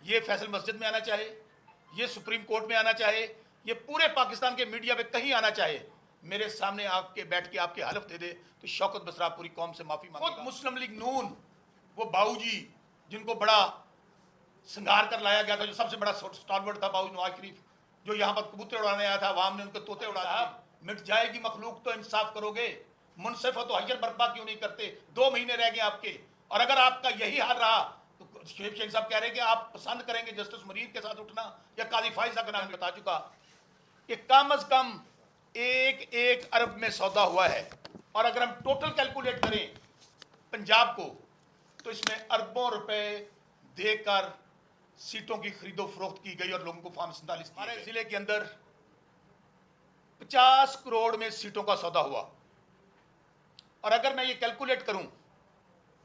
ये फैसल मस्जिद में आना चाहे, ये सुप्रीम कोर्ट में आना चाहे, ये पूरे पाकिस्तान के मीडिया पे कहीं आना चाहे, मेरे सामने आके बैठ के आपके हलफ दे दे तो शौकत बसरा पूरी कौम से माफी मांगेगा। खुद मुस्लिम लीग नून, वो बाऊजी जिनको बड़ा श्रृंगार कर लाया गया था, जो सबसे बड़ा स्टॉलवर्ड था बाऊजी नवाज शरीफ, जो यहाँ पर कबूतर उड़ाने आया था, अवाम ने उनके तोते उड़ा दिए। मिट जाएगी मखलूक तो इंसाफ करोगे, मुनसिफ हो तो हजर बर्पा क्यों नहीं करते? 2 महीने रह गए आपके, और अगर आपका यही हाल रहा तो शेख शेख साहब कह रहे हैं कि आप पसंद करेंगे जस्टिस मुरीद के साथ उठना या काजी फाइजा का नाम बता चुका कि कम अज कम 1 अरब में सौदा हुआ है, और अगर हम टोटल कैलकुलेट करें पंजाब को तो इसमें अरबों रुपए देकर सीटों की खरीदो फरोख्त की गई और लोगों को फॉर्म 47 हमारे जिले के अंदर 50 करोड़ में सीटों का सौदा हुआ। और अगर मैं ये कैलकुलेट करूं,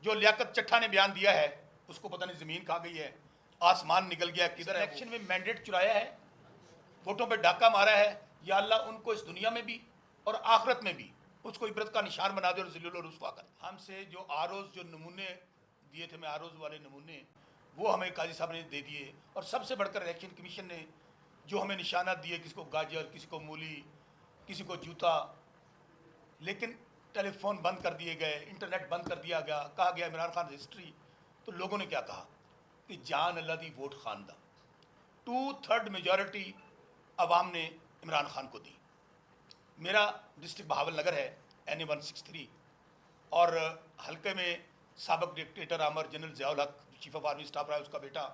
जो लियाकत चट्ठा ने बयान दिया है उसको पता नहीं जमीन खा गई है, आसमान निकल गया, किधर इलेक्शन में मैंडेट चुराया है, वोटों पे डाका मारा है, या अल्लाह उनको इस दुनिया में भी और आखिरत में भी उसको इबरत का निशान बना दे और ज़िल्लुल और रुस्वा कर। हमसे जो आरोज जो नमूने दिए थे, मैं आरोज वाले नमूने, वो हमें काजी साहब ने दे दिए, और सबसे बढ़कर इलेक्शन कमीशन ने जो हमें निशाना दिए, किसी को गाजर, किसी को मूली, किसी को जूता, लेकिन टेलीफोन बंद कर दिए गए, इंटरनेट बंद कर दिया गया, कहा गया इमरान खान रजिस्ट्री। तो लोगों ने क्या कहा कि जान अल्लाह दी वोट खान दा, 2/3 मेजॉरिटी अवाम ने इमरान खान को दी। मेरा डिस्ट्रिक्ट बहावल नगर है, NA 163, और हल्के में साबिक डिक्टेटर आमर जनरल ज़ियाउल हक चीफ ऑफ आर्मी स्टाफ रहा है, उसका बेटा,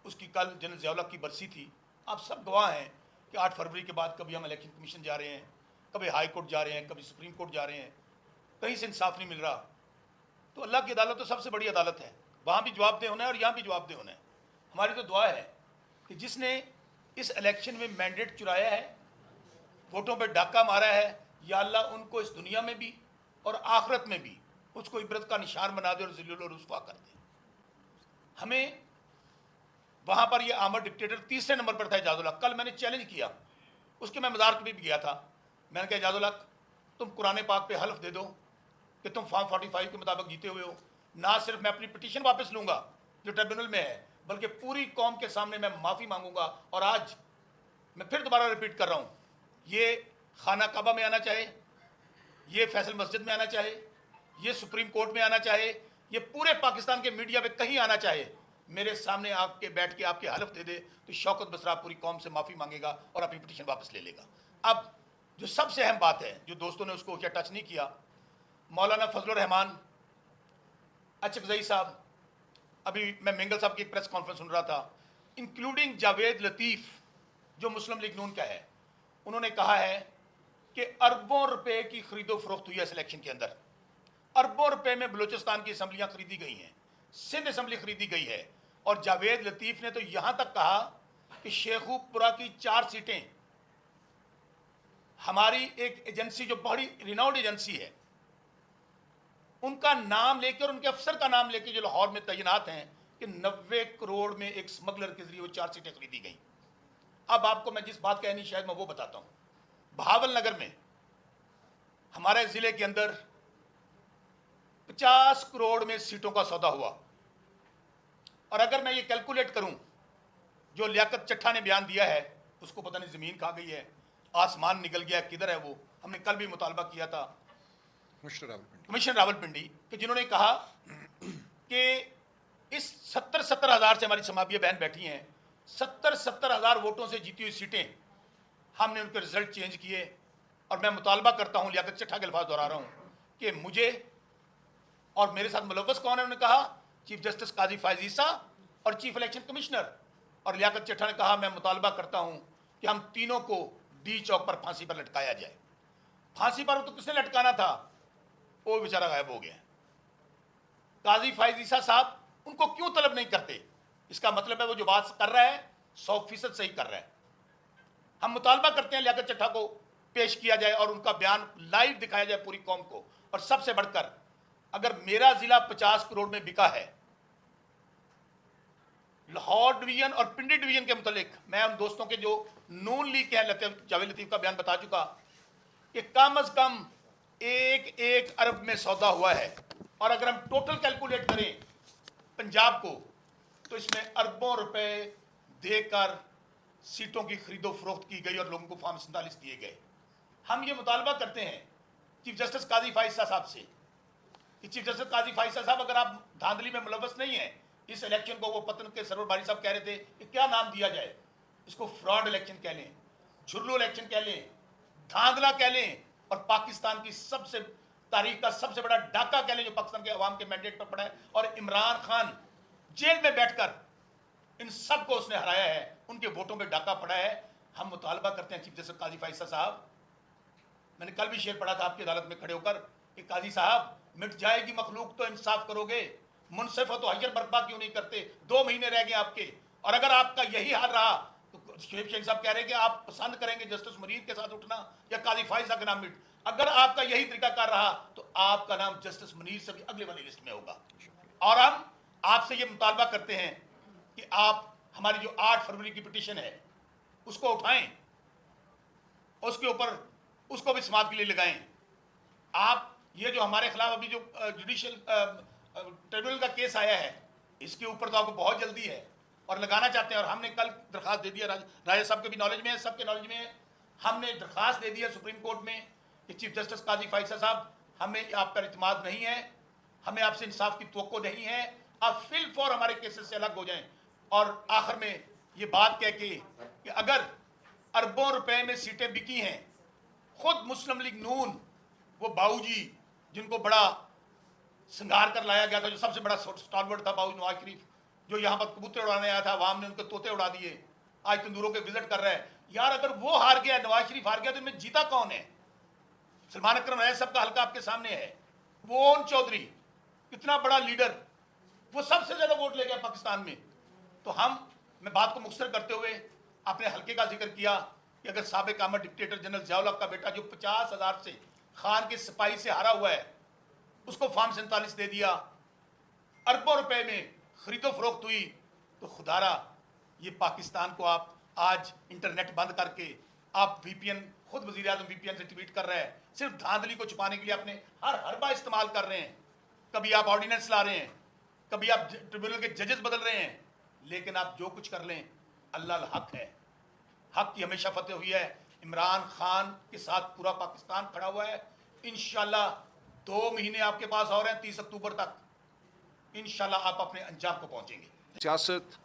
उसकी कल जनरल ज़ियाउल हक की बरसी थी। आप सब गवाह हैं कि 8 फरवरी के बाद कभी हम इलेक्शन कमीशन जा रहे हैं, कभी हाई कोर्ट जा रहे हैं, कभी सुप्रीम कोर्ट जा रहे हैं, कहीं से इंसाफ नहीं मिल रहा। तो अल्लाह की अदालत तो सबसे बड़ी अदालत है, वहाँ भी जवाबदेह होना है और यहाँ भी जवाबदेह होना है। हमारी तो दुआ है कि जिसने इस इलेक्शन में मैंडेट चुराया है, वोटों पर डाका मारा है, या अल्लाह उनको इस दुनिया में भी और आखिरत में भी उसको इबरत का निशान बना दे और ज़िल्लुल और रुस्वा कर दे। हमें वहाँ पर ये आमर डिक्टेटर 3रे नंबर पर था एजाजुल हक। कल मैंने चैलेंज किया, उसके मैं मज़ार पे भी गया था, मैंने कहा एजाजुल हक तुम कुरान पाक पे हल्फ दे दो कि तुम फॉर्म 45 के मुताबिक जीते हुए हो। ना सिर्फ मैं अपनी पिटीशन वापस लूँगा जो ट्रिब्यूनल में है, बल्कि पूरी कौम के सामने मैं माफ़ी मांगूंगा। और आज मैं फिर दोबारा रिपीट कर रहा हूँ, ये खाना काबा में आना चाहे, ये फैसल मस्जिद में आना चाहे, ये सुप्रीम कोर्ट में आना चाहे, ये पूरे पाकिस्तान के मीडिया पे कहीं आना चाहे, मेरे सामने आके बैठ के आपके हलफ दे दे तो शौकत बसरा पूरी कौम से माफ़ी मांगेगा और अपनी पिटीशन वापस ले लेगा। अब जो सबसे अहम बात है, जो दोस्तों ने उसको क्या टच नहीं किया, मौलाना फजलुर रहमान अचकजई साहब, अभी मैं मेंगल साहब की एक प्रेस कॉन्फ्रेंस सुन रहा था, इंक्लूडिंग जावेद लतीफ़ जो मुस्लिम लीग नून का है, उन्होंने कहा है कि अरबों रुपए की खरीदो फरोख्त हुई है इस इलेक्शन के अंदर। अरबों रुपए में बलूचिस्तान की असम्बलियाँ खरीदी गई हैं, सिंध असम्बली खरीदी गई है, और जावेद लतीफ़ ने तो यहाँ तक कहा कि शेखुपुरा की 4 सीटें हमारी एक एजेंसी जो बड़ी रिनाउंड एजेंसी है उनका नाम लेकर और उनके अफसर का नाम लेकर जो लाहौर में तैनात हैं कि 90 करोड़ में एक स्मगलर के जरिए वो 4 सीटें खरीदी गई। अब आपको मैं जिस बात कहनी शायद मैं वो बताता हूँ। बहावल नगर में हमारे ज़िले के अंदर 50 करोड़ में सीटों का सौदा हुआ, और अगर मैं ये कैलकुलेट करूं, जो लियाकत चट्ठा ने बयान दिया है उसको पता नहीं ज़मीन खा गई है, आसमान निकल गया, किधर है वो। हमने कल भी मुतालबा किया था कमिश्नर रावलपिंडी कि जिन्होंने कहा कि इस 70 हज़ार से हमारी समाबिया बहन बैठी हैं, 70 हज़ार वोटों से जीती हुई सीटें हमने उनके रिजल्ट चेंज किए। और मैं मुतालबा करता हूँ, लियाकत चट्ठा के अल्फाज दोहरा रहा हूँ कि मुझे और मेरे साथ मुलव्वस कौन है, उन्होंने कहा चीफ जस्टिस काजी फायजीसा और चीफ इलेक्शन कमिश्नर। और लियाकत चट्ठा ने कहा मैं मुतालबा करता हूँ कि हम तीनों को डी चौक पर फांसी पर लटकाया जाए। फांसी पर तो किसने लटकाना था, वो बेचारा गायब हो गया। काजी फायजीसा साहब उनको क्यों तलब नहीं करते? इसका मतलब है वो जो बात कर रहा है 100% सही कर रहा है। हम मुतालबा करते हैं लियाकत चट्ठा को पेश किया जाए और उनका बयान लाइव दिखाया जाए पूरी कौम को। और सबसे बढ़कर अगर मेरा जिला 50 करोड़ में बिका है, लाहौर डिवीजन और पिंडी डिवीजन के मुतालिक मैं उन दोस्तों के जो नून लीग के हैं, जावेद लतीफ़ का बयान बता चुका कि कम अज कम 1 अरब में सौदा हुआ है। और अगर हम टोटल कैलकुलेट करें पंजाब को तो इसमें अरबों रुपए देकर सीटों की खरीदो फरोख्त की गई और लोगों को फॉर्म 47 दिए गए। हम ये मुतालबा करते हैं चीफ जस्टिस काजी फाइसा साहब से कि चीफ जस्टिस काजी फाइसा साहब, अगर आप धांधली में मुलव्वस नहीं है, इस इलेक्शन को, वो पतन के सरवर बारी साहब कह रहे थे कि क्या नाम दिया जाए, इसको फ्रॉड इलेक्शन कह लें, झुर्रू इलेक्शन कह लें, धांधला कह लें, और पाकिस्तान की सबसे तारीख का सबसे बड़ा डाका कह लें जो पाकिस्तान के अवाम के मैंडेट पर पड़ा है। और इमरान खान जेल में बैठकर इन सबको उसने हराया है, उनके वोटों पे डाका पड़ा है। हम मुतालबा करते हैं चीफ जस्टिस काजी फाइसा साहब, मैंने कल भी शेर पढ़ा था आपकी अदालत में खड़े होकर कि काजी साहब, मिट जाएगी मखलूक तो इंसाफ करोगे, मुनसिफ हो तो हजर बर्पा क्यों नहीं करते? 2 महीने रह गए आपके, और अगर आपका यही हाल रहा तो शेख शेख साहब कह रहे हैं कि आप पसंद करेंगे जस्टिस मुनीर के साथ उठना या काजी फाइसा का नाम मिट। अगर आपका यही तरीकाकार रहा तो आपका नाम जस्टिस मुनीर से भी अगले वाली लिस्ट में होगा। और हम आपसे ये मुतालबा करते हैं कि आप हमारी जो 8 फरवरी की पिटीशन है उसको उठाएं, उसके ऊपर उसको भी समाप्त के लिए लगाएं। आप ये जो हमारे खिलाफ अभी जो जुडिशियल ट्रिब्यूनल का केस आया है, इसके ऊपर तो आपको बहुत जल्दी है और लगाना चाहते हैं, और हमने कल दरखास्त दे दिया, राजा साहब के भी नॉलेज में है, सबके नॉलेज में है, हमने दरखास्त दे दिया सुप्रीम कोर्ट में कि चीफ जस्टिस काजी फाइसा साहब, हमें आप पर इत्मीनान नहीं है, हमें आपसे इंसाफ की तवक्को नहीं है, आप फिल फॉर हमारे केसेस से अलग हो जाएं। और आखिर में ये बात कह के कि अगर अरबों रुपए में सीटें बिकी हैं, खुद मुस्लिम लीग नून, वो बाऊजी जिनको बड़ा श्रृंगार कर लाया गया था, जो सबसे बड़ा स्टॉलवर्ड था बाबू नवाज शरीफ, जो यहाँ पर कबूतर उड़ाने आया था, अवाम ने उनके तोते उड़ा दिए, आज तंदूरों के विजिट कर रहा है। यार अगर वो हार गया, नवाज शरीफ हार गया, तो इनमें जीता कौन है? सलमान अकरम रईस साहब का हल्का आपके सामने है, वो ओन चौधरी इतना बड़ा लीडर, वो सबसे ज्यादा वोट ले गया पाकिस्तान में। तो मैं बात को मुख्तसर करते हुए अपने हल्के का जिक्र किया कि अगर साबिक आमद डिक्टेटर जनरल ज़ियाउल हक का बेटा जो 50,000 से खान के सिपाही से हारा हुआ है, उसको फॉर्म 47 दे दिया, अरबों रुपए में खरीदो फरोख्त हुई, तो खुदारा ये पाकिस्तान को आप आज इंटरनेट बंद करके आप VPN, खुद वज़ीर आज़म VPN से ट्वीट कर रहे हैं, सिर्फ धांधली को छुपाने के लिए अपने हर हरबा इस्तेमाल कर रहे हैं। कभी आप ऑर्डिनेंस ला रहे हैं, कभी आप ट्रिब्यूनल के जजेस बदल रहे हैं, लेकिन आप जो कुछ कर लें, अल्लाह हक है, हक की हमेशा फतेह हुई है। इमरान खान के साथ पूरा पाकिस्तान खड़ा हुआ है। इंशाल्लाह 2 महीने आपके पास और हैं, 30 अक्टूबर तक इंशाल्लाह आप अपने अंजाम को पहुंचेंगे। सियासत